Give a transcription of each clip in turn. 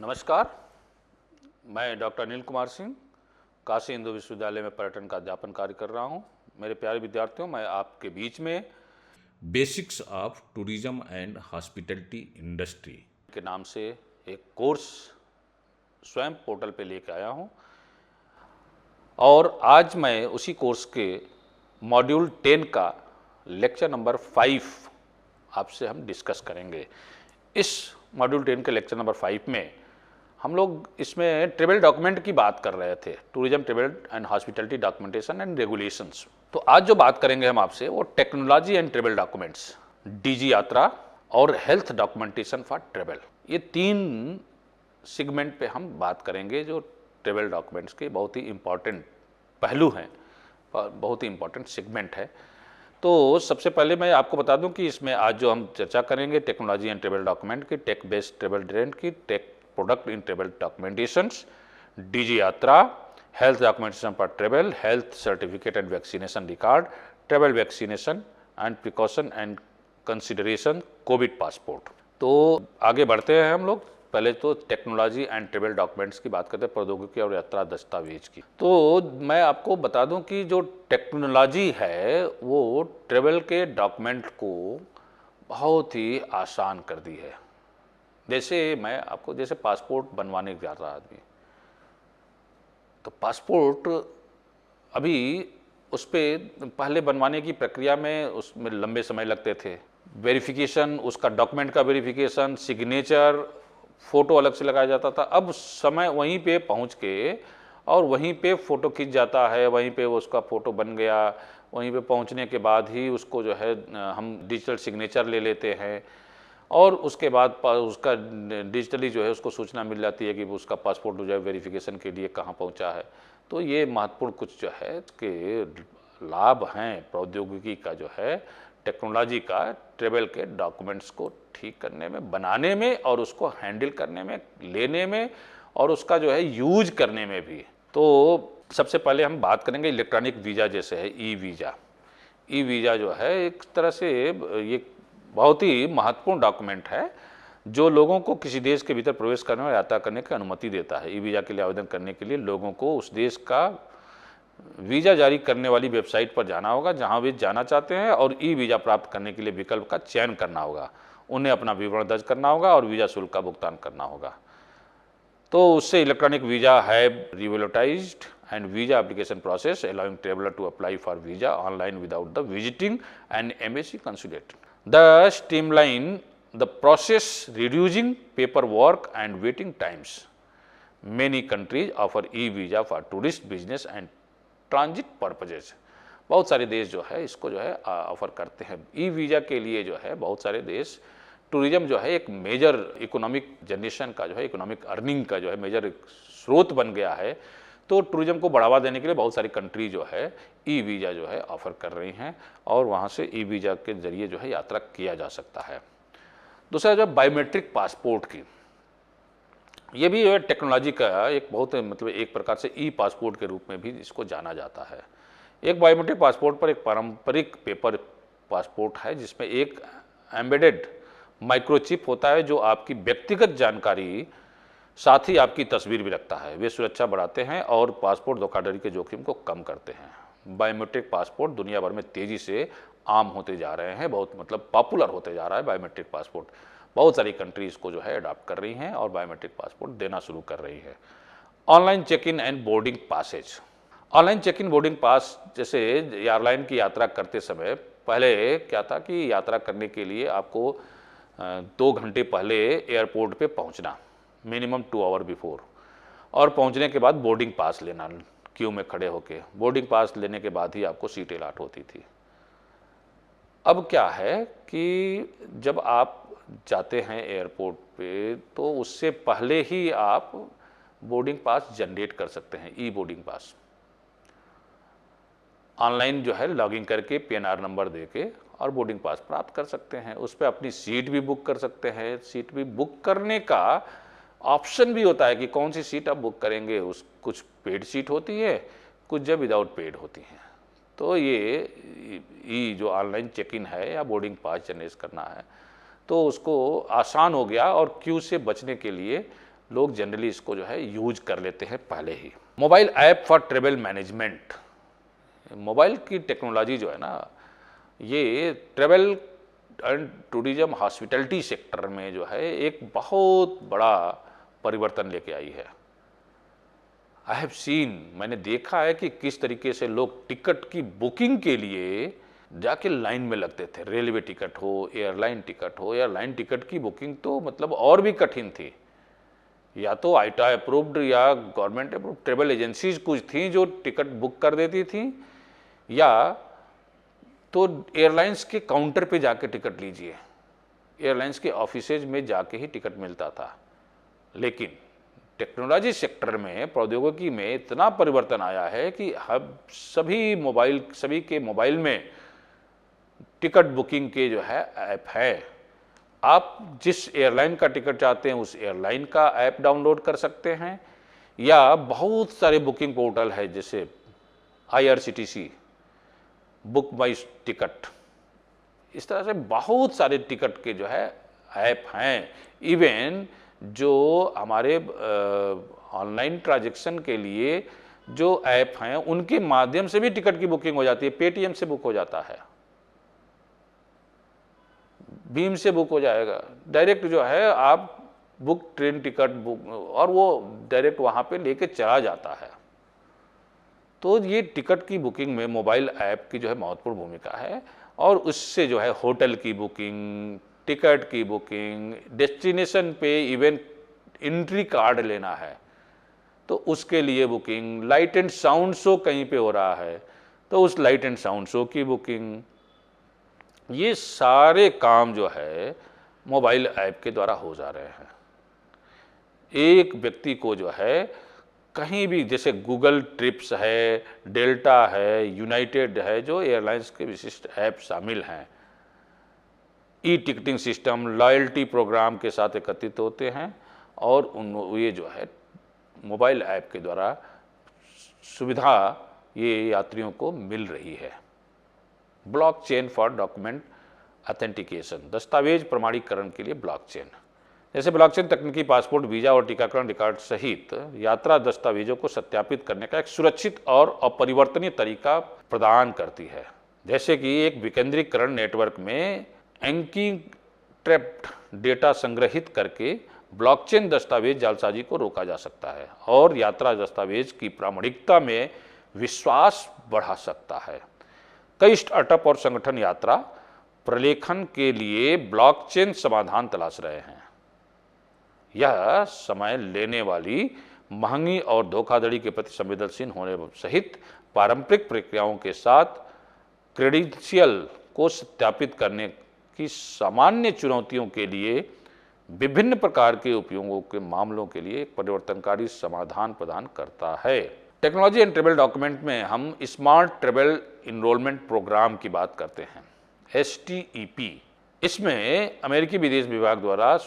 नमस्कार, मैं डॉक्टर अनिल कुमार सिंह काशी हिंदू विश्वविद्यालय में पर्यटन का अध्यापन कार्य कर रहा हूं। मेरे प्यारे विद्यार्थियों, मैं आपके बीच में basics of tourism and hospitality industry के नाम से एक कोर्स स्वयं पोर्टल पे लेके आया हूं और आज मैं उसी कोर्स के मॉड्यूल 10 का लेक्चर नंबर 5 आपसे हम डिस्कस करेंगे। इस मॉड्यूल 10 के लेक्चर नंबर 5 में हम लोग इसमें ट्रेवल डॉक्यूमेंट की बात कर रहे थे, tourism travel and hospitality documentation and regulations. तो आज जो बात करेंगे हम आपसे वो technology and travel documents, DG यात्रा और हेल्थ डॉक्यूमेंटेशन फॉर ट्रेवल, ये 3 सेगमेंट पे हम बात करेंगे जो ट्रेवल डॉक्यूमेंट्स के बहुत ही इम्पॉर्टेंट पहलू हैं, बहुत ही इम्पॉर्टेंट सेगमेंट है। तो सबसे पहले मैं आपको बता दूं कि इसमें आज जो हम चर्चा करेंगे टेक्नोलॉजी एंड ट्रेवल डॉक्यूमेंट की, टेक बेस्ड ट्रेवल ट्रेंड की, tech product in travel documentations, Digi Yatra, health documentation for travel, health certificate and vaccination record, travel vaccination and precaution and consideration, Covid passport. तो आगे बढ़ते हैं हम लोग। पहले तो टेक्नोलॉजी एंड ट्रेवल डॉक्यूमेंट्स की बात करते हैं, प्रौद्योगिकी और यात्रा दस्तावेज की। तो मैं आपको बता दूं कि जो टेक्नोलॉजी है वो ट्रेवल के डॉक्यूमेंट को बहुत ही आसान कर दी है। जैसे मैं आपको, जैसे पासपोर्ट बनवाने जा रहा आदमी, तो पासपोर्ट अभी उस पर पहले बनवाने की प्रक्रिया में उसमें लंबे समय लगते थे। वेरिफिकेशन, उसका डॉक्यूमेंट का वेरिफिकेशन, सिग्नेचर, फोटो अलग से लगाया जाता था। अब समय वहीं पे पहुंच के और वहीं पे फ़ोटो खींच जाता है, वहीं पे उसका फ़ोटो बन गया, वहीं पे पहुंचने के बाद ही उसको जो है हम डिजिटल सिग्नेचर ले लेते हैं और उसके बाद उसका डिजिटली जो है उसको सूचना मिल जाती है कि उसका पासपोर्ट जो है वेरिफिकेशन के लिए कहाँ पहुँचा है। तो ये महत्वपूर्ण कुछ जो है के लाभ हैं प्रौद्योगिकी का, जो है टेक्नोलॉजी का, ट्रेवल के डॉक्यूमेंट्स को ठीक करने में, बनाने में और उसको हैंडल करने में, लेने में और उसका जो है यूज करने में भी। तो सबसे पहले हम बात करेंगे इलेक्ट्रॉनिक वीज़ा, जैसे है ई वीज़ा। ई वीज़ा जो है एक तरह से ये बहुत ही महत्वपूर्ण डॉक्यूमेंट है जो लोगों को किसी देश के भीतर प्रवेश करने और यात्रा करने की अनुमति देता है। ई वीज़ा के लिए आवेदन करने के लिए लोगों को उस देश का वीज़ा जारी करने वाली वेबसाइट पर जाना होगा जहां वे जाना चाहते हैं और ई वीज़ा प्राप्त करने के लिए विकल्प का चयन करना होगा। उन्हें अपना विवरण दर्ज करना होगा और वीज़ा शुल्क का भुगतान करना होगा। तो उससे इलेक्ट्रॉनिक वीज़ा है रिवोल्यूटाइज्ड and visa application process allowing traveler to apply for visa online without the visiting an embassy consulate. The streamline the process, reducing paperwork and waiting times. Many countries offer e-visa for tourist, business and transit purposes. बहुत सारे देश जो है इसको जो है offer करते हैं। ई वीज़ा के लिए जो है बहुत सारे देश, टूरिज्म जो है एक मेजर इकोनॉमिक जनरेशन का जो है, इकोनॉमिक अर्निंग का जो है मेजर स्रोत बन गया है। तो टूरिज्म को बढ़ावा देने के लिए बहुत सारी कंट्री जो है ई वीज़ा जो है ऑफर कर रही हैं और वहाँ से ई वीज़ा के जरिए जो है यात्रा किया जा सकता है। दूसरा जो बायोमेट्रिक पासपोर्ट की, ये भी जो है टेक्नोलॉजी का एक बहुत, मतलब एक प्रकार से ई पासपोर्ट के रूप में भी इसको जाना जाता है। एक बायोमेट्रिक पासपोर्ट पर एक पारंपरिक पेपर पासपोर्ट है जिसमें एक एम्बेडेड माइक्रोचिप होता है जो आपकी व्यक्तिगत जानकारी, साथ ही आपकी तस्वीर भी रखता है। वे सुरक्षा बढ़ाते हैं और पासपोर्ट धोखाधड़ी के जोखिम को कम करते हैं। बायोमेट्रिक पासपोर्ट दुनिया भर में तेजी से आम होते जा रहे हैं, बहुत मतलब पॉपुलर होते जा रहा है बायोमेट्रिक पासपोर्ट। बहुत सारी कंट्री इसको जो है अडॉप्ट कर रही हैं और बायोमेट्रिक पासपोर्ट देना शुरू कर रही है। Online check in and boarding passes. Online check in boarding pass, जैसे एयरलाइन की यात्रा करते समय पहले क्या था कि यात्रा करने के लिए आपको 2 घंटे पहले एयरपोर्ट पे पहुंचना, मिनिमम 2 आवर बिफोर, और पहुंचने के बाद बोर्डिंग पास लेना क्यू में खड़े होके। बोर्डिंग पास लेने के बाद ही आपको सीट अलॉट होती थी। अब क्या है कि जब आप जाते हैं एयरपोर्ट पे तो उससे पहले ही आप बोर्डिंग पास जनरेट कर सकते हैं, ई बोर्डिंग पास। ऑनलाइन जो है लॉगिन करके पीएनआर नंबर देके और बोर्डिंग पास प्राप्त कर सकते हैं। उस पर अपनी सीट भी बुक कर सकते हैं। सीट भी बुक करने का ऑप्शन भी होता है कि कौन सी सीट आप बुक करेंगे। उस कुछ पेड सीट होती है, कुछ जब विदाउट पेड होती हैं। तो ये जो ऑनलाइन चेक इन है या बोर्डिंग पास जनरेट करना है तो उसको आसान हो गया और क्यू से बचने के लिए लोग जनरली इसको जो है यूज कर लेते हैं पहले ही। Mobile app for travel management, mobile की टेक्नोलॉजी जो है ना, ये travel and tourism hospitality sector में जो है एक बहुत बड़ा परिवर्तन लेके आई है। आई हैव सीन, मैंने देखा है कि किस तरीके से लोग टिकट की बुकिंग के लिए जाके लाइन में लगते थे। रेलवे टिकट हो, एयरलाइन टिकट हो, एयरलाइन टिकट की बुकिंग तो मतलब और भी कठिन थी। या तो आईटा अप्रूव्ड या गवर्नमेंट अप्रूव्ड ट्रेवल एजेंसीज कुछ थी जो टिकट बुक कर देती थी, या तो एयरलाइंस के काउंटर पे जाके टिकट लीजिए, एयरलाइंस के ऑफिसेज में जाके ही टिकट मिलता था। लेकिन टेक्नोलॉजी सेक्टर में, प्रौद्योगिकी में इतना परिवर्तन आया है कि अब सभी के मोबाइल में टिकट बुकिंग के जो है ऐप है। आप जिस एयरलाइन का टिकट चाहते हैं उस एयरलाइन का ऐप डाउनलोड कर सकते हैं, या बहुत सारे बुकिंग पोर्टल है जैसे IRCTC, बुक माई टिकट, इस तरह से बहुत सारे टिकट के जो है ऐप हैं। इवन जो हमारे ऑनलाइन ट्रांजैक्शन के लिए जो ऐप हैं उनके माध्यम से भी टिकट की बुकिंग हो जाती है। पेटीएम से बुक हो जाता है, भीम से बुक हो जाएगा, डायरेक्ट जो है आप बुक ट्रेन टिकट बुक, और वो डायरेक्ट वहाँ पे लेके चला जाता है। तो ये टिकट की बुकिंग में मोबाइल ऐप की जो है महत्वपूर्ण भूमिका है। और उससे जो है होटल की बुकिंग, टिकट की बुकिंग, डेस्टिनेशन पे इवन एंट्री कार्ड लेना है तो उसके लिए booking, light and sound show कहीं पे हो रहा है तो उस लाइट एंड साउंड शो की बुकिंग, ये सारे काम जो है मोबाइल ऐप के द्वारा हो जा रहे हैं। एक व्यक्ति को जो है कहीं भी, जैसे गूगल ट्रिप्स है, डेल्टा है, यूनाइटेड है, जो एयरलाइंस के विशिष्ट ऐप शामिल हैं, e ticketing system, loyalty program के साथ एकत्रित होते हैं और ये जो है मोबाइल ऐप के द्वारा सुविधा ये यात्रियों को मिल रही है। ब्लॉकचेन फॉर डॉक्यूमेंट ऑथेंटिकेशन, दस्तावेज प्रमाणीकरण के लिए ब्लॉकचेन। जैसे ब्लॉकचेन तकनीकी पासपोर्ट, वीजा और टीकाकरण रिकॉर्ड सहित यात्रा दस्तावेजों को सत्यापित करने का एक सुरक्षित और अपरिवर्तनीय तरीका प्रदान करती है। जैसे कि एक विकेंद्रीकरण नेटवर्क में एन्क्रिप्टेड डेटा संग्रहित करके ब्लॉकचेन दस्तावेज जालसाजी को रोका जा सकता है और यात्रा दस्तावेज की प्रामाणिकता में विश्वास बढ़ा सकता है। कई स्टार्टअप और संगठन यात्रा प्रलेखन के लिए ब्लॉकचेन समाधान तलाश रहे हैं। यह समय लेने वाली, महंगी और धोखाधड़ी के प्रति संवेदनशील होने सहित पारंपरिक प्रक्रियाओं के साथ क्रेडेंशियल को सत्यापित करने की सामान्य चुनौतियों के लिए विभिन्न प्रकार के उपयोगों के मामलों के लिए एक परिवर्तनकारी समाधान प्रदान करता है। टेक्नोलॉजी एंड ट्रेवल डॉक्यूमेंट में हम स्मार्ट ट्रेवल इनरोलमेंट प्रोग्राम की बात करते हैं, STEP। इसमें अमेरिकी विदेश विभाग द्वारा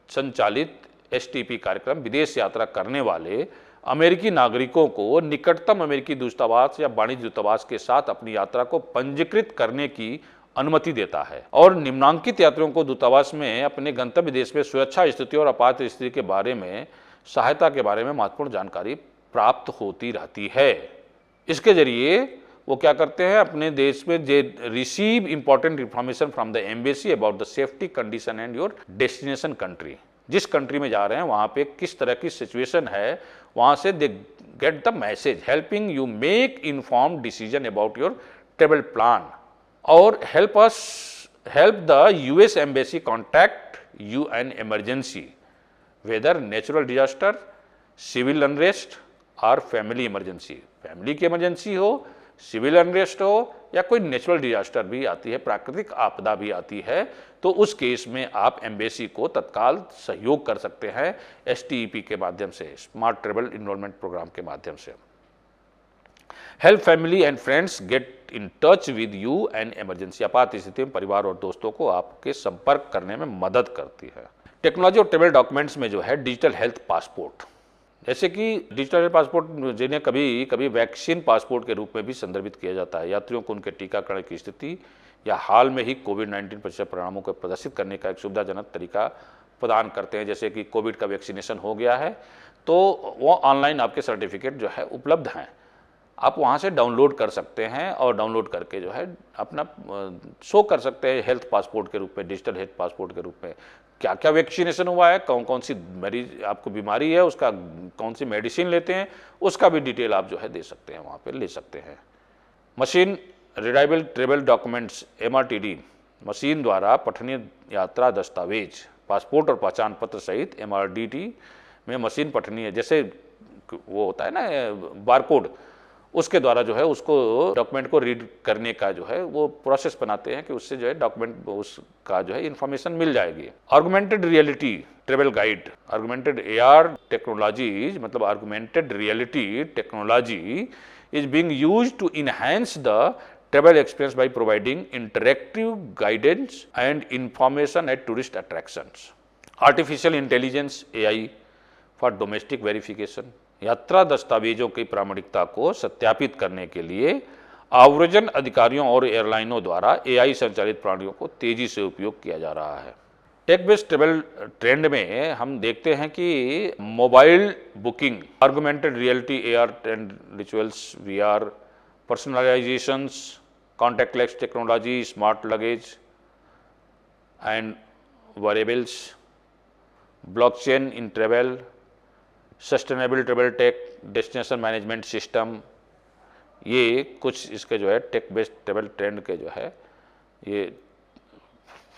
संचालित STEP कार्यक्रम विदेश यात्रा करने वाले अमेरिकी नागरिकों को निकटतम अमेरिकी दूतावास या वाणिज्य दूतावास के साथ अपनी यात्रा को पंजीकृत करने की अनुमति देता है और निम्नांकित यात्रियों को दूतावास में अपने गंतव्य देश में सुरक्षा स्थिति और आपात स्थिति के बारे में सहायता के बारे में महत्वपूर्ण जानकारी प्राप्त होती रहती है। इसके जरिए वो क्या करते हैं, अपने देश में receive important information from the embassy about the safety condition and your destination country. जिस कंट्री में जा रहे हैं वहाँ पे किस तरह की सिचुएशन है, वहाँ से they get the message helping you make informed decision about your travel plan और help the US embassy contact you an emergency, whether natural disaster, civil unrest और फैमिली इमरजेंसी। फैमिली की इमरजेंसी हो, civil unrest हो या कोई natural disaster भी आती है, प्राकृतिक आपदा भी आती है, तो उस केस में आप एम्बेसी को तत्काल सहयोग कर सकते हैं STEP के माध्यम से, स्मार्ट ट्रेवल इनरोलमेंट प्रोग्राम के माध्यम से। Help family and friends get in touch with you and emergency, आपात स्थिति में परिवार और दोस्तों को आपके संपर्क करने में मदद करती है। टेक्नोलॉजी और ट्रेवल डॉक्यूमेंट्स में जो है डिजिटल हेल्थ पासपोर्ट, जैसे कि डिजिटल हेल्थ पासपोर्ट जिन्हें कभी कभी वैक्सीन पासपोर्ट के रूप में भी संदर्भित किया जाता है, यात्रियों को उनके टीकाकरण की स्थिति या हाल में ही कोविड-19 परीक्षण परिणामों को प्रदर्शित करने का एक सुविधाजनक तरीका प्रदान करते हैं, जैसे कि कोविड का वैक्सीनेशन हो गया है तो वो ऑनलाइन आपके सर्टिफिकेट जो है उपलब्ध हैं, आप वहाँ से डाउनलोड कर सकते हैं और डाउनलोड करके जो है अपना शो कर सकते हैं हेल्थ पासपोर्ट के रूप में, डिजिटल हेल्थ पासपोर्ट के रूप में क्या क्या वैक्सीनेशन हुआ है, कौन कौन सी मरीज आपको बीमारी है, उसका कौन सी मेडिसिन लेते हैं, उसका भी डिटेल आप जो है दे सकते हैं, वहाँ पे ले सकते हैं। Machine readable travel documents MRTD, machine द्वारा पठनीय यात्रा दस्तावेज, पासपोर्ट और पहचान पत्र सहित MRTD में मशीन पठनीय, जैसे वो होता है ना बारकोड, उसके द्वारा जो है उसको डॉक्यूमेंट को रीड करने का जो है वो प्रोसेस बनाते हैं कि उससे जो है डॉक्यूमेंट उसका जो है इंफॉर्मेशन मिल जाएगी। Augmented reality travel guide, augmented AR technology, मतलब augmented reality technology is being used to enhance the travel experience by providing interactive guidance and information at tourist attractions. Artificial intelligence AI for domestic verification, यात्रा दस्तावेजों की प्रामाणिकता को सत्यापित करने के लिए आव्रजन अधिकारियों और एयरलाइनों द्वारा AI संचालित प्रणालियों को तेजी से उपयोग किया जा रहा है। टेक बेस्ड ट्रेवल ट्रेंड में हम देखते हैं कि mobile booking, augmented reality, AR and rituals, VR, personalisations, contactless technology, smart luggage and wearables, blockchain in travel, sustainable travel tech, destination management system, ये कुछ इसके जो है टेक बेस्ड ट्रेवल ट्रेंड के जो है ये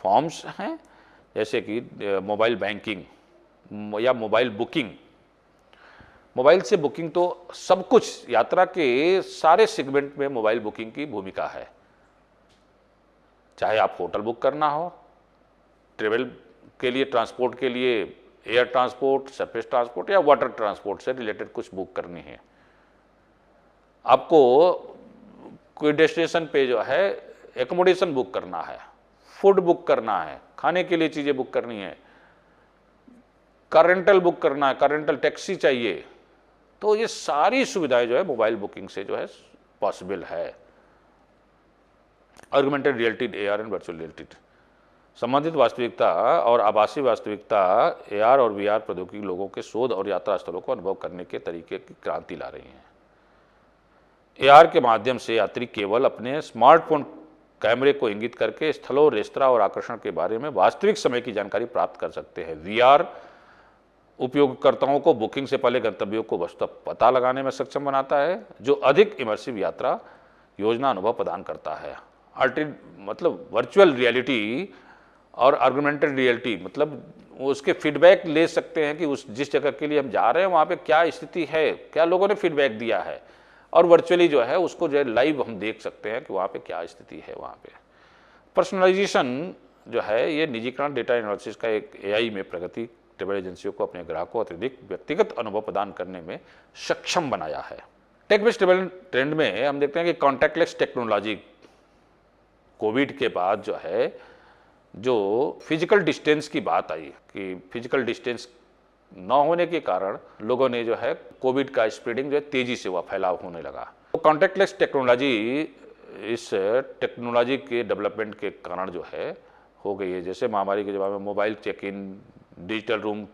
फॉर्म्स हैं, जैसे कि मोबाइल बैंकिंग या मोबाइल बुकिंग। मोबाइल से बुकिंग तो सब कुछ, यात्रा के सारे सेगमेंट में मोबाइल बुकिंग की भूमिका है, चाहे आप होटल बुक करना हो, ट्रेवल के लिए, ट्रांसपोर्ट के लिए, एयर ट्रांसपोर्ट, सरफेस ट्रांसपोर्ट या वाटर ट्रांसपोर्ट से रिलेटेड कुछ बुक करनी है, आपको कोई डेस्टिनेशन पे जो है एकोमोडेशन बुक करना है, फूड बुक करना है, खाने के लिए चीज़ें बुक करनी है, कार रेंटल बुक करना है, कार रेंटल टैक्सी चाहिए, तो ये सारी सुविधाएं जो है मोबाइल बुकिंग से जो है पॉसिबल है। Augmented reality, AR and virtual reality, संबंधित वास्तविकता और आभासी वास्तविकता AR और VR प्रौद्योगिकी लोगों के शोध और यात्रा स्थलों को अनुभव करने के तरीके की क्रांति ला रही है। AR के माध्यम से यात्री केवल अपने स्मार्टफोन कैमरे को इंगित करके स्थलों, रेस्तरां और आकर्षण के बारे में वास्तविक समय की जानकारी प्राप्त कर सकते हैं। VR उपयोगकर्ताओं को बुकिंग से पहले गंतव्यों को वस्तुतः पता लगाने में सक्षम बनाता है, जो अधिक इमर्सिव यात्रा योजना अनुभव प्रदान करता है। मतलब वर्चुअल रियलिटी और ऑगमेंटेड रियलिटी, मतलब उसके फीडबैक ले सकते हैं कि उस जिस जगह के लिए हम जा रहे हैं वहाँ पे क्या स्थिति है, क्या लोगों ने फीडबैक दिया है, और वर्चुअली जो है उसको जो है लाइव हम देख सकते हैं कि वहाँ पे क्या स्थिति है। वहाँ पे पर्सनलाइजेशन जो है ये निजीकरण डेटा एनालिसिस का एक AI में प्रगति ट्रेवल एजेंसियों को अपने ग्राहकों को अत्यधिक व्यक्तिगत अनुभव प्रदान करने में सक्षम बनाया है। टेक बेस्ड ट्रेवल ट्रेंड में हम देखते हैं कि कॉन्टैक्टलेस टेक्नोलॉजी, कोविड के बाद जो है जो फिजिकल डिस्टेंस की बात आई कि फिजिकल डिस्टेंस न होने के कारण लोगों ने जो है कोविड का स्प्रेडिंग जो है तेजी से हुआ, फैलाव होने लगा। तो कॉन्टैक्टलेस टेक्नोलॉजी, इस टेक्नोलॉजी के डेवलपमेंट के कारण जो है हो गई है। जैसे महामारी के जवाब में mobile check in, digital room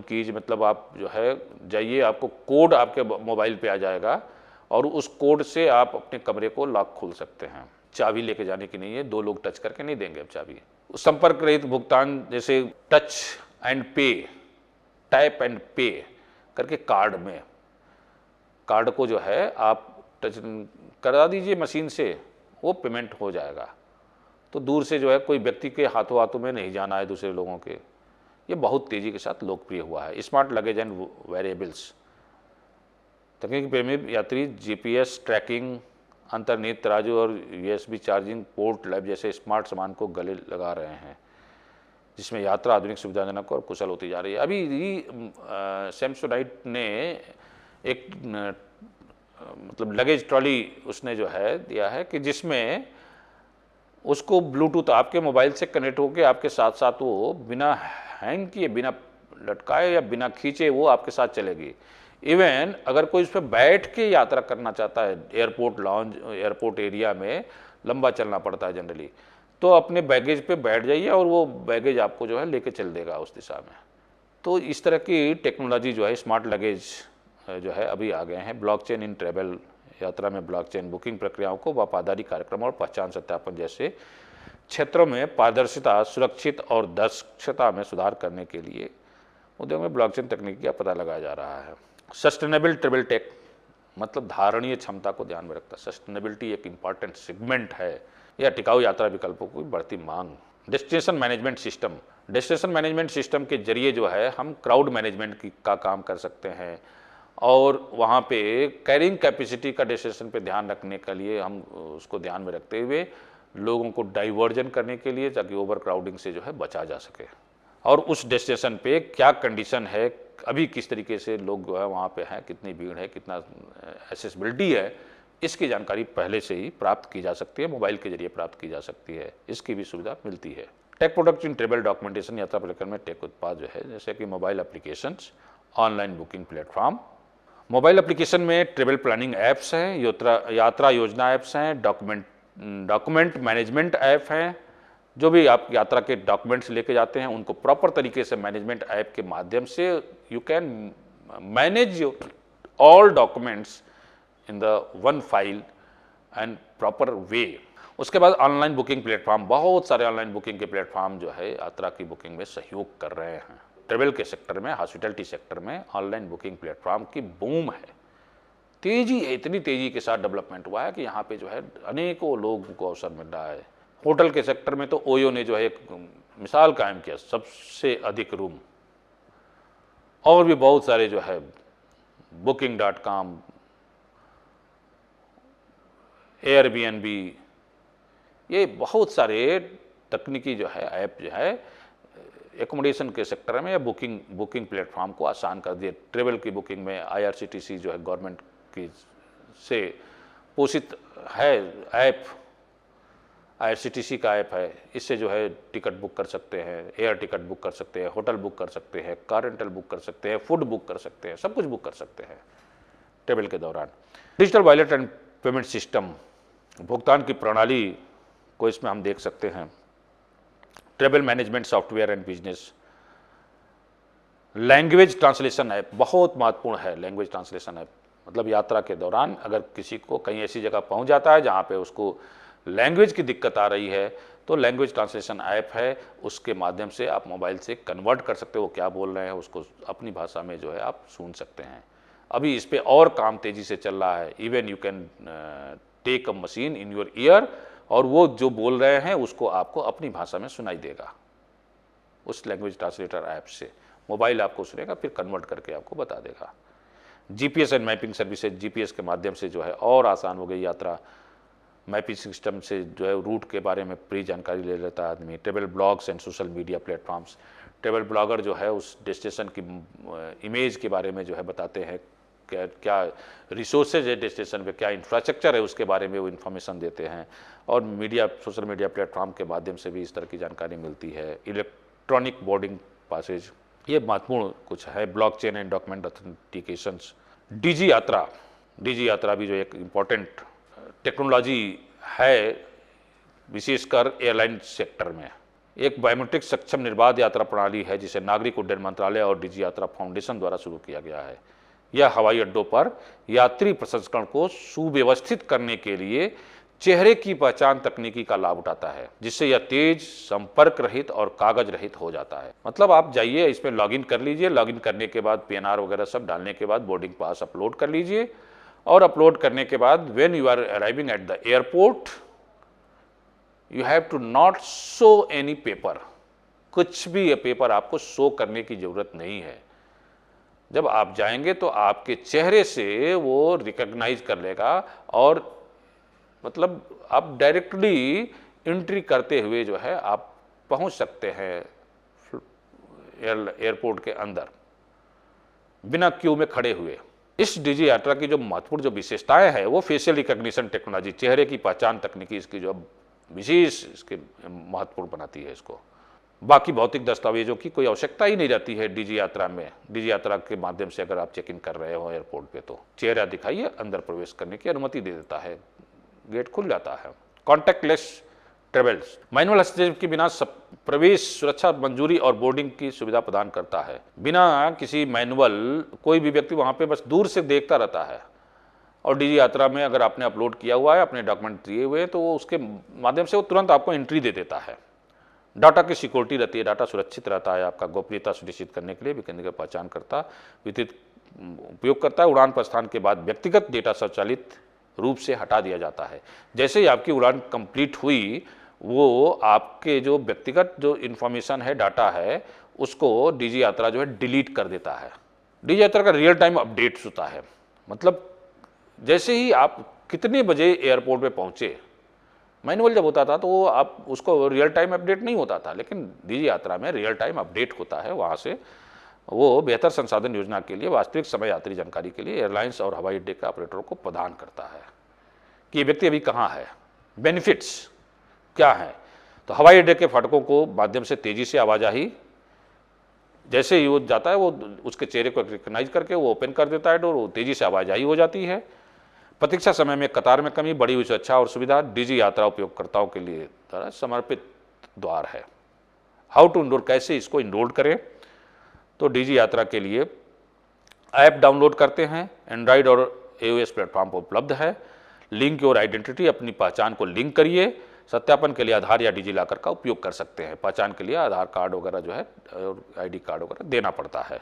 keys मतलब आप जो है जाइए, आपको कोड आपके मोबाइल पे आ जाएगा और उस कोड से आप अपने कमरे को लॉक खोल सकते हैं। चाबी लेके जाने की नहीं है, 2 लोग टच करके नहीं देंगे अब चाबी। संपर्क रहित भुगतान, जैसे टच एंड पे, टैप एंड पे करके कार्ड को जो है आप टच करा दीजिए मशीन से, वो पेमेंट हो जाएगा। तो दूर से जो है कोई व्यक्ति के हाथों हाथों में नहीं जाना है दूसरे लोगों के, ये बहुत तेजी के साथ लोकप्रिय हुआ है। स्मार्ट लगेज एंड वेरिएबल्स, तकनीकी प्रेमी यात्री GPS ट्रैकिंग, अंतर्निहित तराजू और USB चार्जिंग पोर्ट लैब जैसे स्मार्ट सामान को गले लगा रहे हैं, जिसमें यात्रा आधुनिक, सुविधाजनक और कुशल होती जा रही है। अभी सैमसोनाइट ने एक मतलब लगेज ट्रॉली उसने जो है दिया है कि जिसमें उसको ब्लूटूथ आपके मोबाइल से कनेक्ट होकर आपके साथ साथ वो बिना हैंग किए, बिना लटकाए या बिना खींचे वो आपके साथ चलेगी। इवन अगर कोई उस पर बैठ के यात्रा करना चाहता है, एयरपोर्ट लॉन्ज, एयरपोर्ट एरिया में लंबा चलना पड़ता है जनरली, तो अपने बैगेज पे बैठ जाइए और वो बैगेज आपको जो है लेके चल देगा उस दिशा में। तो इस तरह की टेक्नोलॉजी जो है, स्मार्ट लगेज जो है अभी आ गए हैं। ब्लॉकचेन इन ट्रैवल, यात्रा में ब्लॉकचेन बुकिंग प्रक्रियाओं को वफादारी कार्यक्रम और पहचान सत्यापन जैसे क्षेत्रों में पारदर्शिता, सुरक्षित और दक्षता में सुधार करने के लिए उद्योग में ब्लॉकचेन तकनीक का पता लगाया जा रहा है। सस्टेनेबल ट्रैवल टेक मतलब धारणीय क्षमता को ध्यान में रखता है। सस्टेनेबिलिटी एक इंपॉर्टेंट सेगमेंट है या टिकाऊ यात्रा विकल्पों की बढ़ती मांग। Destination management system, destination management system के जरिए जो है हम क्राउड मैनेजमेंट का काम कर सकते हैं और वहाँ पे कैरिंग कैपेसिटी का डेस्टिनेशन पे ध्यान रखने के लिए हम उसको ध्यान में रखते हुए लोगों को डाइवर्जन करने के लिए, ताकि ओवर क्राउडिंग से जो है बचा जा सके। और उस डेस्टिनेशन पे क्या कंडीशन है, अभी किस तरीके से लोग जो है वहाँ पे हैं, कितनी भीड़ है, कितना एक्सेसिबिलिटी है, इसकी जानकारी पहले से ही प्राप्त की जा सकती है, मोबाइल के जरिए प्राप्त की जा सकती है, इसकी भी सुविधा मिलती है। Take product in travel documentation, यात्रा प्रकरण में टेक उत्पाद जो है जैसे कि mobile applications, online booking platform. Mobile application में ट्रेवल प्लानिंग ऐप्स हैं, यात्रा योजना ऐप्स हैं, डॉक्यूमेंट मैनेजमेंट ऐप हैं। जो भी आप यात्रा के डॉक्यूमेंट्स लेके जाते हैं उनको प्रॉपर तरीके से मैनेजमेंट ऐप के माध्यम से you can manage your all documents in the one file and proper way. उसके बाद ऑनलाइन बुकिंग प्लेटफॉर्म, बहुत सारे ऑनलाइन बुकिंग के प्लेटफॉर्म जो है यात्रा की बुकिंग में सहयोग कर रहे हैं। ट्रेवल के सेक्टर में, हॉस्पिटैलिटी सेक्टर में ऑनलाइन बुकिंग प्लेटफॉर्म की बूम है, तेजी है, इतनी तेजी के साथ डेवलपमेंट हुआ है कि यहाँ पे जो है अनेकों लोगों को अवसर मिल रहा है। होटल के सेक्टर में तो ओयो ने जो है एक मिसाल कायम किया, सबसे अधिक रूम। और भी बहुत सारे जो है booking.com, एयरबीएनबी, ये बहुत सारे तकनीकी जो है ऐप जो है एकोमोडेशन के सेक्टर में या बुकिंग प्लेटफॉर्म को आसान कर दिए। ट्रेवल की बुकिंग में IRCTC जो है गवर्नमेंट की से पोषित है ऐप, IRCTC का ऐप है, इससे जो है टिकट बुक कर सकते हैं, एयर टिकट बुक कर सकते हैं, होटल बुक कर सकते हैं, कार रेंटल बुक कर सकते हैं, फूड बुक कर सकते हैं, सब कुछ बुक कर सकते हैं ट्रेवल के दौरान। Digital wallet and payment system, भुगतान की प्रणाली को इसमें हम देख सकते हैं। Travel management software and business. Language translation app बहुत महत्वपूर्ण है। लैंग्वेज ट्रांसलेशन ऐप मतलब यात्रा के दौरान अगर किसी को कहीं ऐसी जगह पहुंच जाता है जहां पे उसको लैंग्वेज की दिक्कत आ रही है, तो लैंग्वेज ट्रांसलेशन ऐप है, उसके माध्यम से आप मोबाइल से कन्वर्ट कर सकते हो, वो क्या बोल रहे हैं उसको अपनी भाषा में जो है आप सुन सकते हैं। अभी इस पे और काम तेजी से चल रहा है। Even you can take a machine in your ear और वो जो बोल रहे हैं उसको आपको अपनी भाषा में सुनाई देगा उस लैंग्वेज ट्रांसलेटर ऐप से। मोबाइल आपको सुनेगा, फिर कन्वर्ट करके आपको बता देगा। GPS and mapping services, GPS के माध्यम से जो है और आसान हो गई यात्रा। मैपिंग सिस्टम से जो है रूट के बारे में प्री जानकारी ले लेता है आदमी। Travel blogs and social media platforms, travel blogger जो है उस डेस्टिनेशन की इमेज के बारे में जो है बताते हैं, क्या रिसोर्सेज है डेस्टिनेशन पे, क्या इंफ्रास्ट्रक्चर है, उसके बारे में वो इन्फॉर्मेशन देते हैं। और मीडिया, सोशल मीडिया प्लेटफॉर्म के माध्यम से भी इस तरह की जानकारी मिलती है। इलेक्ट्रॉनिक बोर्डिंग पासेज, ये महत्वपूर्ण कुछ है। Blockchain and document authentications. Digi Yatra भी जो एक इम्पॉर्टेंट टेक्नोलॉजी है, विशेषकर एयरलाइन सेक्टर में। एक बायोमेट्रिक सक्षम निर्बाध यात्रा प्रणाली है जिसे नागरिक उड्डयन मंत्रालय और डिजी यात्रा फाउंडेशन द्वारा शुरू किया गया है। यह हवाई अड्डों पर यात्री प्रसंस्करण को सुव्यवस्थित करने के लिए चेहरे की पहचान तकनीकी का लाभ उठाता है, जिससे यह तेज, संपर्क रहित और कागज रहित हो जाता है। मतलब आप जाइए, इसमें लॉगिन कर लीजिए, लॉगिन करने के बाद PNR वगैरह सब डालने के बाद बोर्डिंग पास अपलोड कर लीजिए और अपलोड करने के बाद when you are arriving at the airport you have to not show any paper. कुछ भी पेपर आपको शो करने की जरूरत नहीं है। जब आप जाएंगे तो आपके चेहरे से वो रिकॉग्नाइज कर लेगा और मतलब आप डायरेक्टली एंट्री करते हुए जो है आप पहुंच सकते हैं एयरपोर्ट के अंदर बिना क्यू में खड़े हुए। इस डिजी यात्रा की जो महत्वपूर्ण जो विशेषताएं हैं वो फेशियल रिकॉग्निशन टेक्नोलॉजी, चेहरे की पहचान तकनीकी इसकी जो विशेष इसके महत्वपूर्ण बनाती है इसको। बाकी भौतिक दस्तावेजों की कोई आवश्यकता ही नहीं रहती है डिजी यात्रा में। डिजी यात्रा के माध्यम से अगर आप चेक इन कर रहे हो एयरपोर्ट पे तो चेहरा दिखाइए, अंदर प्रवेश करने की अनुमति दे देता है, गेट खुल जाता है। कॉन्टैक्टलेस ट्रेवल्स मैनुअल हस्तक्षेप के बिना प्रवेश, सुरक्षा, मंजूरी और बोर्डिंग की सुविधा प्रदान करता है। बिना किसी मैनुअल कोई भी व्यक्ति वहां पे बस दूर से देखता रहता है, और डीजी यात्रा में अगर आपने अपलोड किया हुआ है, अपने डॉक्यूमेंट दिए हुए हैं, तो वो उसके माध्यम से वो तुरंत आपको एंट्री दे देता है। डाटा की सिक्योरिटी रहती है, डाटा सुरक्षित रहता है। आपका गोपनीयता सुनिश्चित करने के लिए विकेंद्रीकृत पहचानकर्ता वितरित उपयोग करता है। उड़ान प्रस्थान के बाद व्यक्तिगत डेटा स्वचालित रूप से हटा दिया जाता है। जैसे ही आपकी उड़ान कंप्लीट हुई, वो आपके जो व्यक्तिगत जो इन्फॉर्मेशन है, डाटा है, उसको डीजी यात्रा जो है डिलीट कर देता है। डीजी यात्रा का रियल टाइम अपडेट्स होता है, मतलब जैसे ही आप कितने बजे एयरपोर्ट पे पहुंचे। मैनुअल जब होता था तो वो आप उसको रियल टाइम अपडेट नहीं होता था, लेकिन डीजी यात्रा में रियल टाइम अपडेट होता है। वहाँ से वो बेहतर संसाधन योजना के लिए वास्तविक समय यात्री जानकारी के लिए एयरलाइंस और हवाई अड्डे के ऑपरेटरों को प्रदान करता है कि ये व्यक्ति अभी कहाँ है, बेनिफिट्स क्या हैं। तो हवाई अड्डे के फाटकों को माध्यम से तेजी से आवाजाही, जैसे ही वो जाता है वो उसके चेहरे को रिकग्नाइज करके वो ओपन कर देता है डोर, वो तेजी से आवाजाही हो जाती है। प्रतीक्षा समय में कतार में कमी, बढ़ी हुई सुरक्षा और सुविधा डीजी यात्रा उपयोगकर्ताओं के लिए समर्पित द्वार है। हाउ टू इनरोल, कैसे इसको इनरोल करें, तो डीजी यात्रा के लिए ऐप डाउनलोड करते हैं, एंड्रॉयड और iOS प्लेटफॉर्म पर उपलब्ध है। लिंक योर आइडेंटिटी, अपनी पहचान को लिंक करिए। सत्यापन के लिए आधार या डिजी लॉकर का उपयोग कर सकते हैं। पहचान के लिए आधार कार्ड वगैरह जो है और ID कार्ड वगैरह देना पड़ता है।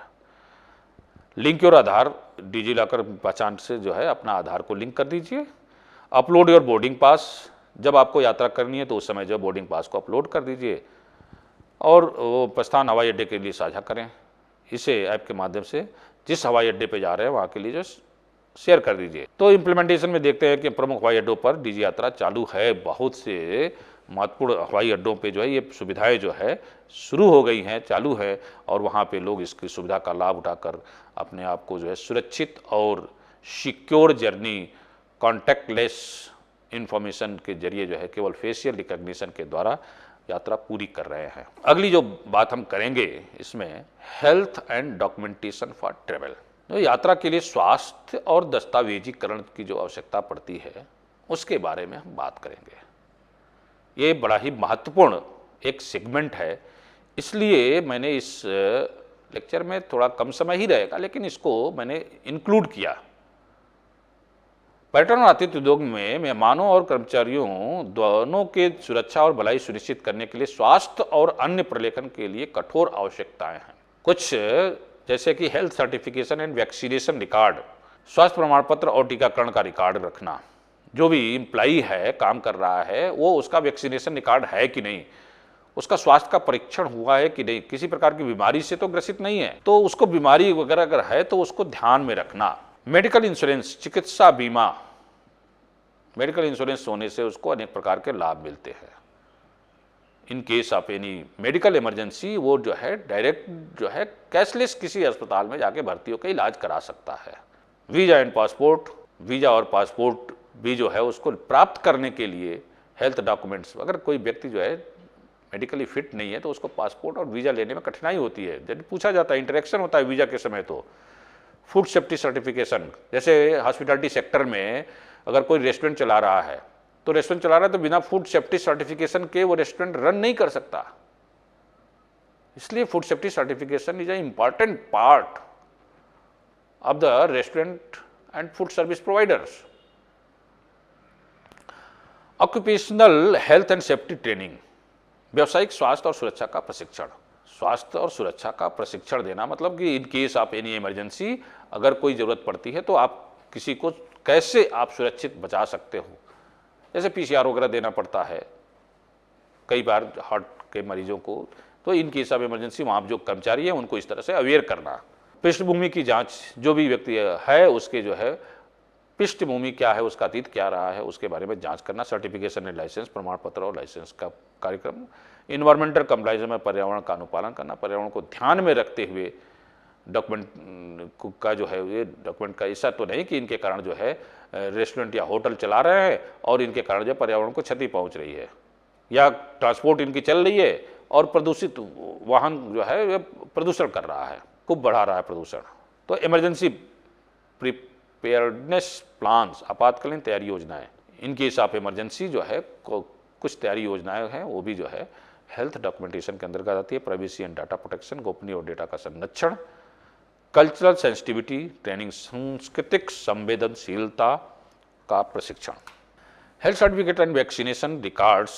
Link your Aadhaar, DigiLocker पहचान से जो है अपना आधार को लिंक कर दीजिए। अपलोड योर बोर्डिंग पास, जब आपको यात्रा करनी है तो उस समय जो बोर्डिंग पास को अपलोड कर दीजिए और वो प्रस्थान हवाई अड्डे के लिए साझा करें। इसे ऐप के माध्यम से जिस हवाई अड्डे पे जा रहे हैं वहाँ के लिए जो शेयर कर दीजिए। तो इम्प्लीमेंटेशन में देखते हैं कि प्रमुख हवाई अड्डों पर डीजी यात्रा चालू है। बहुत से महत्वपूर्ण हवाई अड्डों पे जो है ये सुविधाएं जो है शुरू हो गई हैं, चालू है, और वहाँ पे लोग इसकी सुविधा का लाभ उठाकर अपने आप को जो है सुरक्षित और सिक्योर जर्नी कॉन्टैक्टलेस इंफॉर्मेशन के जरिए जो है केवल फेशियल रिकग्निशन के द्वारा यात्रा पूरी कर रहे हैं। अगली जो बात हम करेंगे इसमें health and documentation for travel. जो यात्रा के लिए स्वास्थ्य और दस्तावेजीकरण की जो आवश्यकता पड़ती है उसके बारे में हम बात करेंगे। ये बड़ा ही महत्वपूर्ण एक सेगमेंट है, इसलिए मैंने इस लेक्चर में थोड़ा कम समय ही रहेगा लेकिन इसको मैंने इंक्लूड किया। पर्यटन और आतिथ्य उद्योग में मेहमानों और कर्मचारियों दोनों के सुरक्षा और भलाई सुनिश्चित करने के लिए स्वास्थ्य और अन्य प्रलेखन के लिए कठोर आवश्यकताएं हैं। कुछ जैसे कि health certification and vaccination record, स्वास्थ्य प्रमाण पत्र और टीकाकरण का रिकॉर्ड रखना। जो भी इम्प्लाई है, काम कर रहा है, वो उसका वैक्सीनेशन रिकॉर्ड है कि नहीं, उसका स्वास्थ्य का परीक्षण हुआ है कि नहीं, किसी प्रकार की बीमारी से तो ग्रसित नहीं है, तो उसको बीमारी वगैरह अगर है तो उसको ध्यान में रखना। मेडिकल इंश्योरेंस, चिकित्सा बीमा, मेडिकल इंश्योरेंस होने से उसको अनेक प्रकार के लाभ मिलते हैं। In case of any medical emergency वो जो है डायरेक्ट जो है कैशलेस किसी अस्पताल में जाके भर्ती होकर इलाज करा सकता है। वीजा एंड पासपोर्ट, वीजा और पासपोर्ट भी जो है उसको प्राप्त करने के लिए हेल्थ डॉक्यूमेंट्स, अगर कोई व्यक्ति जो है मेडिकली फिट नहीं है तो उसको पासपोर्ट और वीजा लेने में कठिनाई होती है। जब पूछा जाता है, इंटरेक्शन होता है वीजा के समय, तो फूड सेफ्टी सर्टिफिकेशन, जैसे हॉस्पिटैलिटी सेक्टर में अगर कोई रेस्टोरेंट चला रहा है तो रेस्टोरेंट चला रहा है तो बिना फूड सेफ्टी सर्टिफिकेशन के वो रेस्टोरेंट रन नहीं कर सकता। इसलिए food safety certification is a important part of the restaurant and food service providers. Occupational health and safety training, व्यावसायिक स्वास्थ्य और सुरक्षा का प्रशिक्षण। स्वास्थ्य और सुरक्षा का प्रशिक्षण देना मतलब कि in case of any emergency अगर कोई जरूरत पड़ती है तो आप किसी को कैसे आप सुरक्षित बचा सकते हो। जैसे PCR वगैरह देना पड़ता है कई बार हार्ट के मरीजों को, तो इन केस ऑफ इमरजेंसी वहाँ जो कर्मचारी है उनको इस तरह से अवेयर करना। पृष्ठभूमि की जांच, जो भी व्यक्ति है उसके जो है पृष्ठभूमि क्या है, उसका अतीत क्या रहा है, उसके बारे में जांच करना। सर्टिफिकेशन एंड लाइसेंस, प्रमाण पत्र और लाइसेंस का कार्यक्रम। इन्वायरमेंटल कंप्लायंस में पर्यावरण का अनुपालन करना, पर्यावरण को ध्यान में रखते हुए डॉक्यूमेंट का जो है ये डॉक्यूमेंट का ऐसा तो नहीं कि इनके कारण जो है रेस्टोरेंट या होटल चला रहे हैं और इनके कारण जो पर्यावरण को क्षति पहुंच रही है, या ट्रांसपोर्ट इनकी चल रही है और प्रदूषित वाहन जो है ये प्रदूषण कर रहा है, खूब बढ़ा रहा है प्रदूषण। तो इमरजेंसी प्रिपेयर्डनेस प्लान्स, आपातकालीन तैयारी योजनाएं। इन केस ऑफ इमरजेंसी जो है कुछ तैयारी योजनाएं हैं वो भी जो है हेल्थ डॉक्यूमेंटेशन के अंतर्गत आती है। प्राइवेसी एंड डाटा प्रोटेक्शन, गोपनीय और डेटा का संरक्षण, कल्चरल सेंसिटिविटी ट्रेनिंग, सांस्कृतिक संवेदनशीलता का प्रशिक्षण। Health certificate and vaccination records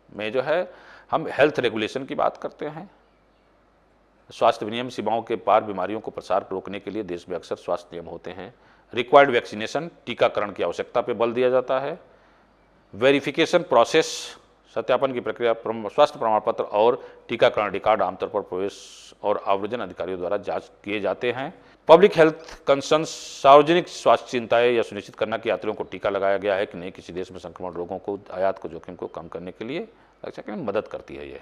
में जो है हम हेल्थ रेगुलेशन की बात करते हैं। स्वास्थ्य विनियम सीमाओं के पार बीमारियों को प्रसार रोकने के लिए देश में अक्सर स्वास्थ्य नियम होते हैं। रिक्वायर्ड वैक्सीनेशन, टीकाकरण की आवश्यकता पर बल दिया जाता है। वेरिफिकेशन प्रोसेस, सत्यापन की प्रक्रिया, स्वास्थ्य प्रमाण पत्र और टीकाकरण रिकॉर्ड आमतौर पर प्रवेश और आव्रजन अधिकारियों द्वारा जांच किए जाते हैं। पब्लिक हेल्थ कंसर्न्स, सार्वजनिक स्वास्थ्य चिंताएं यह सुनिश्चित करना कि यात्रियों को टीका लगाया गया है कि नहीं, किसी देश में संक्रमण रोगों को आयात को जोखिम को कम करने के लिए मदद करती है। यह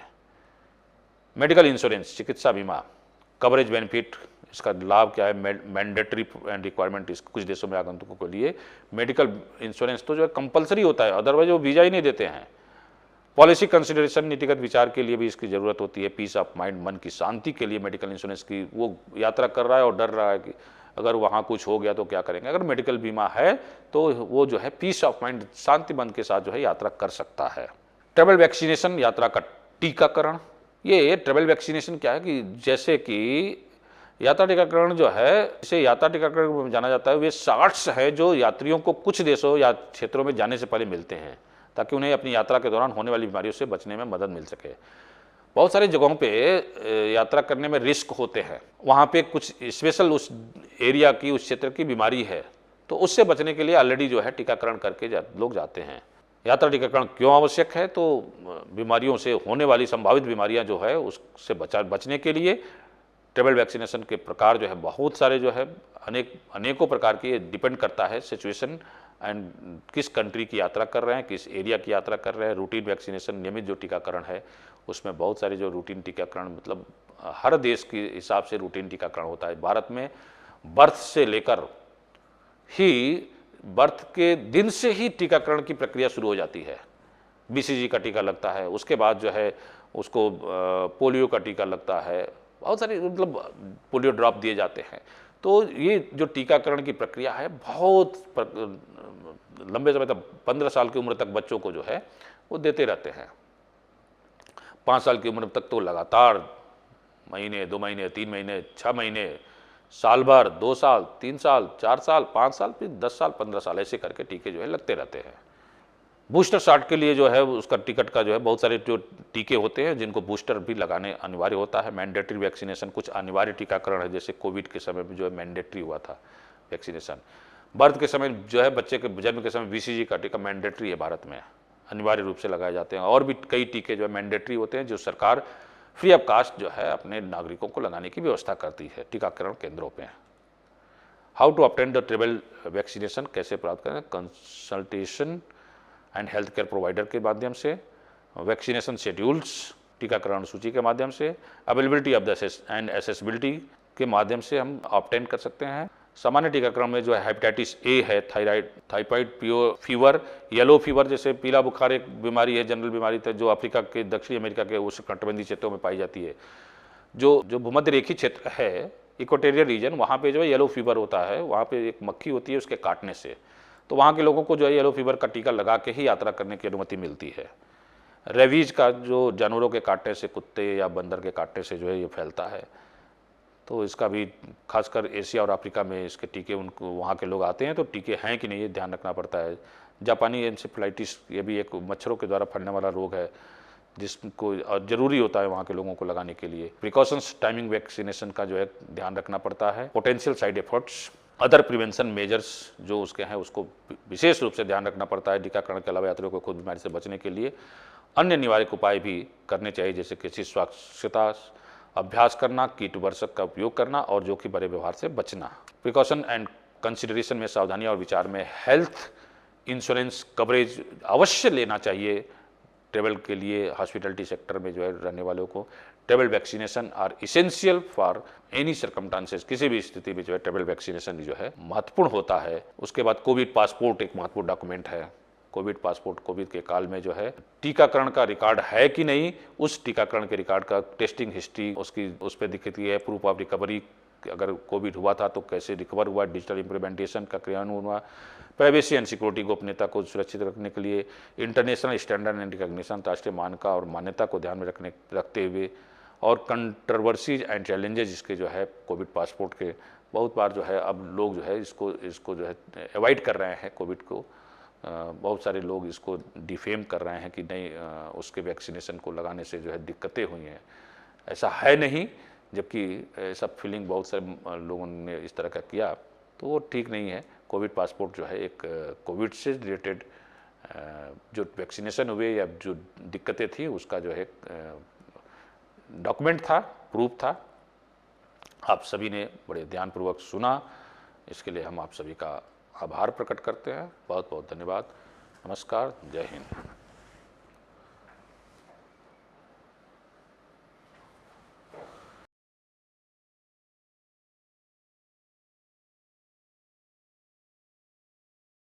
मेडिकल इंश्योरेंस, चिकित्सा बीमा, कवरेज बेनिफिट, इसका लाभ क्या है, मैंडेटरी एंड रिक्वायरमेंट, इस कुछ देशों में आगंतुकों के लिए मेडिकल इंश्योरेंस तो जो है कंपलसरी होता है, अदरवाइज वो वीजा ही नहीं देते हैं। पॉलिसी कंसिडरेशन, नीतिगत विचार के लिए भी इसकी जरूरत होती है। पीस ऑफ माइंड, मन की शांति के लिए मेडिकल इंश्योरेंस की, वो यात्रा कर रहा है और डर रहा है कि अगर वहाँ कुछ हो गया तो क्या करेंगे। अगर मेडिकल बीमा है तो वो जो है पीस ऑफ माइंड, शांति मन के साथ जो है यात्रा कर सकता है। ट्रैवल वैक्सीनेशन, यात्रा का टीकाकरण। ये ट्रैवल वैक्सीनेशन क्या है कि जैसे कि यात्रा टीकाकरण जो है, इसे यात्रा टीकाकरण जाना जाता है, वे शॉट्स है जो यात्रियों को कुछ देशों या क्षेत्रों में जाने से पहले मिलते हैं ताकि उन्हें अपनी यात्रा के दौरान होने वाली बीमारियों से बचने में मदद मिल सके। बहुत सारी जगहों पे यात्रा करने में रिस्क होते हैं, वहाँ पे कुछ स्पेशल उस एरिया की, उस क्षेत्र की बीमारी है, तो उससे बचने के लिए ऑलरेडी जो है टीकाकरण करके लोग जाते हैं। यात्रा टीकाकरण क्यों आवश्यक है, तो बीमारियों से होने वाली संभावित बीमारियां जो है उससे बचने के लिए ट्रैवल वैक्सीनेशन के प्रकार जो है बहुत सारे जो है अनेकों प्रकार की, डिपेंड करता है सिचुएशन एंड किस कंट्री की यात्रा कर रहे हैं, किस एरिया की यात्रा कर रहे हैं। रूटीन वैक्सीनेशन, नियमित जो टीकाकरण है उसमें बहुत सारे जो रूटीन टीकाकरण, मतलब हर देश के हिसाब से रूटीन टीकाकरण होता है। भारत में बर्थ से लेकर ही, बर्थ के दिन से ही टीकाकरण की प्रक्रिया शुरू हो जाती है। BCG का टीका लगता है, उसके बाद जो है उसको पोलियो का टीका लगता है, बहुत सारे मतलब पोलियो ड्रॉप दिए जाते हैं। तो ये जो टीकाकरण की प्रक्रिया है बहुत लंबे समय तक, 15 साल की उम्र तक बच्चों को जो है वो देते रहते हैं। 5 साल की उम्र तक तो लगातार महीने, 2 महीने, 3 महीने, 6 महीने, साल भर, 2 साल, 3 साल, 4 साल, 5 साल, फिर 10 साल, 15 साल, ऐसे करके टीके जो है लगते रहते हैं। बूस्टर शॉट के लिए जो है उसका टिकट का जो है बहुत सारे जो टीके होते हैं जिनको बूस्टर भी लगाने अनिवार्य होता है। मैंडेटरी वैक्सीनेशन, कुछ अनिवार्य टीकाकरण है, जैसे कोविड के समय में जो है मैंडेटरी हुआ था वैक्सीनेशन। बर्थ के समय जो है, बच्चे के जन्म के समय BCG का टीका मैंडेटरी है, भारत में अनिवार्य रूप से लगाए जाते हैं। और भी कई टीके जो है मैंडेटरी होते हैं जो सरकार फ्री ऑफ कास्ट जो है अपने नागरिकों को लगाने की व्यवस्था करती है टीकाकरण केंद्रों पे। How to obtain the travel vaccination, कैसे प्राप्त करें, consultation and health care provider के माध्यम से, वैक्सीनेशन शेड्यूल्स टीकाकरण सूची के माध्यम से, availability of the end accessibility के माध्यम से हम ऑब्टेन कर सकते हैं। सामान्य टीकाकरण में जो है हेपेटाइटिस A है, थायराइड फीवर, येलो फीवर जैसे पीला बुखार एक बीमारी है, जनरल बीमारी है जो अफ्रीका के, दक्षिणी अमेरिका के उष्णकटिबंधीय क्षेत्रों में पाई जाती है। जो भूमध्य रेखी क्षेत्र है, इक्वेटोरियल रीजन, वहाँ पे जो है येलो फीवर होता है, वहाँ पे एक मक्खी होती है उसके काटने से, तो वहाँ के लोगों को जो है येलो फीवर का टीका लगा के ही यात्रा करने की अनुमति मिलती है। रेबीज का जो जानवरों के काटने से, कुत्ते या बंदर के काटने से जो है ये फैलता है, तो इसका भी खासकर एशिया और अफ्रीका में इसके टीके, उनको वहाँ के लोग आते हैं तो टीके हैं कि नहीं ये ध्यान रखना पड़ता है। जापानी एन्सेफेलाइटिस, ये भी एक मच्छरों के द्वारा फैलने वाला रोग है जिसको जरूरी होता है वहाँ के लोगों को लगाने के लिए। प्रिकॉशंस, टाइमिंग वैक्सीनेशन का जो है ध्यान रखना पड़ता है। Potential side effects, other prevention measures जो उसके हैं उसको विशेष रूप से ध्यान रखना पड़ता है। टीकाकरण के अलावा यात्रियों को खुद बीमारी से बचने के लिए अन्य निवारक उपाय भी करने चाहिए, जैसे किसी स्वच्छता अभ्यास करना, कीटवर्षक का उपयोग करना और जोखिम भरे व्यवहार से बचना। प्रिकॉशन एंड कंसिडरेशन में सावधानी और विचार में हेल्थ इंश्योरेंस कवरेज अवश्य लेना चाहिए ट्रेवल के लिए। हॉस्पिटलिटी सेक्टर में जो है रहने वालों को travel vaccination are essential for any circumstances, किसी भी स्थिति में जो है ट्रेवल वैक्सीनेशन जो है महत्वपूर्ण होता है। उसके बाद कोविड पासपोर्ट एक महत्वपूर्ण डॉक्यूमेंट है। कोविड पासपोर्ट, कोविड के काल में जो है टीकाकरण का रिकॉर्ड है कि नहीं, उस टीकाकरण के रिकॉर्ड का टेस्टिंग हिस्ट्री उसकी उस पर दिखती है। प्रूफ ऑफ रिकवरी अगर कोविड हुआ था तो कैसे रिकवर हुआ, डिजिटल इम्प्लीमेंटेशन का क्रियान्वयन हुआ, प्राइवेसी एंड सिक्योरिटी गोपनीयता को सुरक्षित रखने के लिए इंटरनेशनल स्टैंडर्ड एंड रिकॉग्निशन, राष्ट्रीय मानका और मान्यता को ध्यान में रखते हुए, और कंट्रोवर्सीज एंड चैलेंजेस इसके जो है कोविड पासपोर्ट के, बहुत बार जो है अब लोग जो है इसको जो है अवॉइड कर रहे हैं कोविड को। बहुत सारे लोग इसको डिफेम कर रहे हैं कि नहीं उसके वैक्सीनेशन को लगाने से जो है दिक्कतें हुई हैं। ऐसा है नहीं, जबकि ऐसा फीलिंग बहुत सारे लोगों ने इस तरह का किया, तो वो ठीक नहीं है। कोविड पासपोर्ट जो है एक कोविड से रिलेटेड जो वैक्सीनेशन हुए या जो दिक्कतें थी उसका जो है डॉक्यूमेंट था, प्रूफ था। आप सभी ने बड़े ध्यानपूर्वक सुना, इसके लिए हम आप सभी का आभार प्रकट करते हैं। बहुत बहुत धन्यवाद। नमस्कार, जय हिंद।